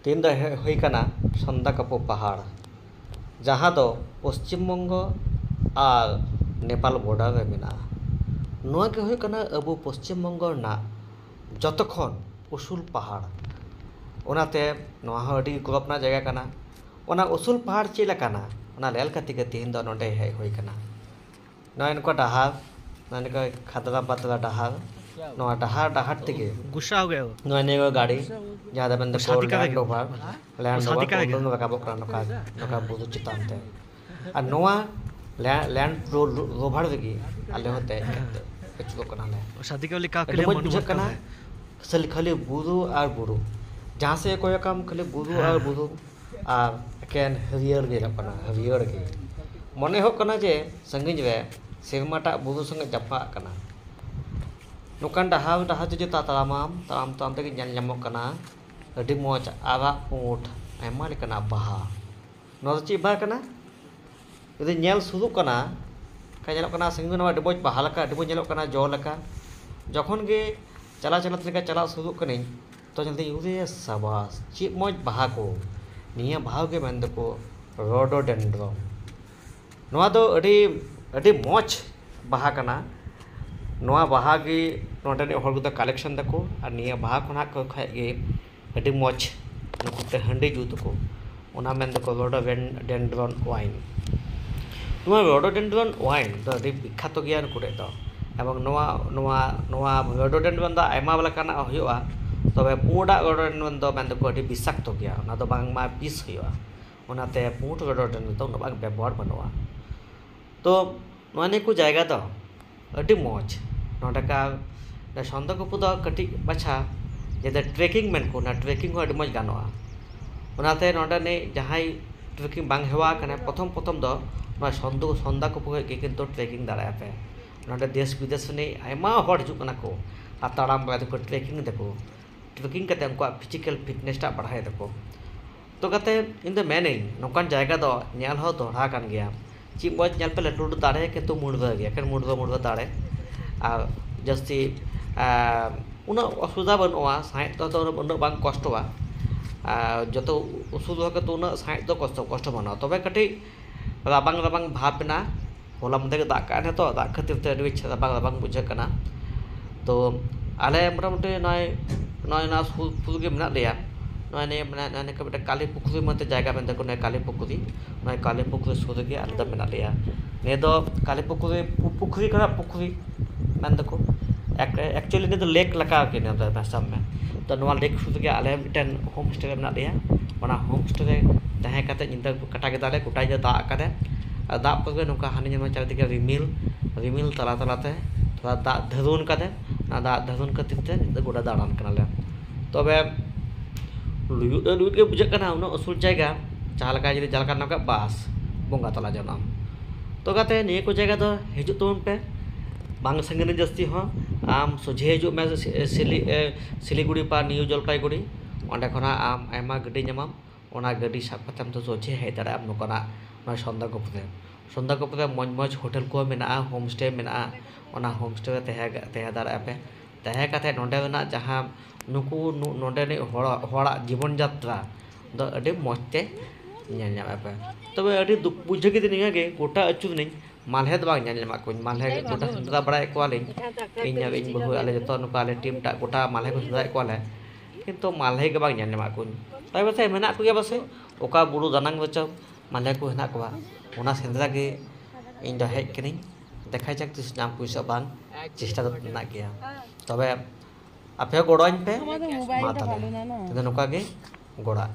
तीन दो हुई कना संदाकपु पहाड़ जहाँ दो पश्चिम बंगो और नेपाल बॉर्डर रे मेना नोआ के हुई कना अबु पश्चिम बंगो ना जतखन उसूल पहाड़ ओनाते नोआ हो अडी गौरवना जगह कना ओना उसूल पहाड़ चेला कना ओना लेल कति के तीन दो नोडे है हुई कना नोआ इनको डहार नोआ खतरा पतरा डहार नोआ डहार डहार तिगे गुस्सा हो गया नोआ ने गाड़ी जहाँ दे बंद को लैंड ओवर को रकाबो करा नोका बुदु चितान ते आ नोआ लैंड रोवर गे आले होते कचुको कना ले शादी के लिखा के लिए मन बुझ कना खाली बुरु और बुरु जहाँ से कोई काम खाली बुरु और बुरु और केन हरियर गे लपना हरियर गे मने हो कना जे संगिज रे सेमाटा बुरु संगे जपा कना नुकान डहार डहार जो ताराम तक ñal ñamok kana adi moj ara put aima lekana baha no chi ba kana idi ñel sudu kana ka ñelok kana singu na adi moj baha laka adi moj ñelok kana jo laka jokhon ge chala leka chala sudu kani to jaldi ure sabas chi moj baha ko niya baha ge mende ko rhododendron noa do adi moj baha kana नोआ बाहा गे नोडे हर को collection दको और निया बाहा खना को खाए अडी मज नुकुते हंडी जुत को ओना मेन दको रोडोडेंड्रन वाइन नोआ रोडोडेंड्रन वाइन द अडी विख्यात गया नुकुरे दो एवं नोआ नोआ नोआ रोडोडेंड्रन दा आयमा वाला काना होयोआ तबे पुडा रोडोडेंड्रन दो मेन दको अडी विषाक्त गया ओना दो बांग मा विष होयोआ ओनाते पुड रोडोडेंड्रन दो बांग व्यवहार बनोआ तो नोआ ने को जायगा दो अडी मज नोडका संदकपु दो कटी बाछा जे ट्रेकिंग मेन को ना ट्रेकिंग हो अडी मज गानोआ ओनाते नोडे ने जहाई ट्रेकिंग बांग हेवा कने प्रथम दो ना संदकपु के किंतु ट्रेकिंग दाड़ा पे नोडे देश विदेश ने आयमा हड़ हिजु कना को आ ताड़ाम बादे को ट्रेकिंग देखो ट्रेकिंग कते उनको फिजिकल फिटनेस टा बढ़ाए देखो तो कते इन द मेन नोकान जायगा दो ñal हो दोड़ा कान गया ची मज ñal पे लटू दाड़े किंतु मुड़वा गया के मुड़वा दाड़े और जस्ती उन असुविधा बनवा साइड तो उन बांग कष्टवा जो उसुल तो उन साइड तो कष्ट बना तब कटी राबांग राबांग भापना होला मध्य दाग का तो दाग खातिर ते राबांग राबांग बुझे तो आले मोटामुटी नय ना फुल के मेना लिया नय ने माने के काली पुखरी मते जायगा में को काली पुखरी सुर के आले दो मेना लिया ने दो काली पुखरी करा पुखरी मान दको एक्चुअली ने तो लेक लगा के ने भाषा में तो नवा लेक सुर के आले मिटन होम स्टे में लिया ओना होम स्टे रे तहे कते निंदा कटा के दाले गोटा जे दाग कादे दाग पर नुका हानि जमा चालते के रिमिल तला तलाते थोड़ा दाग धरुन कादे ना दाग धरुन खातिर ते गोटा दाड़ान कनाले तबे लुयुट के बुझे कना उन असुल जायगा जहाँ लगा जदि जलका नका बास बंगा तला जनाम तो गाते निये को जगह दो हिजु तोन पे बांग संगने जस्ती हो आम सोझे हिजु में सिलीगुड़ी पा न्यू जलपाईगुड़ी ओंडे खना आम आयमा गड्डी ñamam ओना गड्डी साब कतम तो सोझे हे दाड़ा आम नोकना ना संदाकपुरे मज होटल को मेना होम स्टे मेना ओना होम स्टे तहे दाड़ा पे तहे कते नोंडे ना जहाँ नुकु नोंडे ने होड़ा जीवन यात्रा दो अडी मजते ñal ñama पे तबे अडी दुख बुझे के दिन गे गोटा अचुर नहीं मालहे दो बांग ñal ñama को मालहे गोटा सुंदरा बड़ा को आले इन बहु आले जतो नुका आले टीम टा गोटा मालहे को सुंदरा को आले किंतु मालहे के बांग ñal ñama को तबे बसे मेना को गया बसे ओका बुरु दानांग बचो मालहे को हेना को ओना सेंद्रा के इन द हेज कनी देखाय जाक तिस नाम पुइसा बांग चेष्टा तो ना गया तबे आपे गोड़ाइन पे माता नुका गे गोड़ा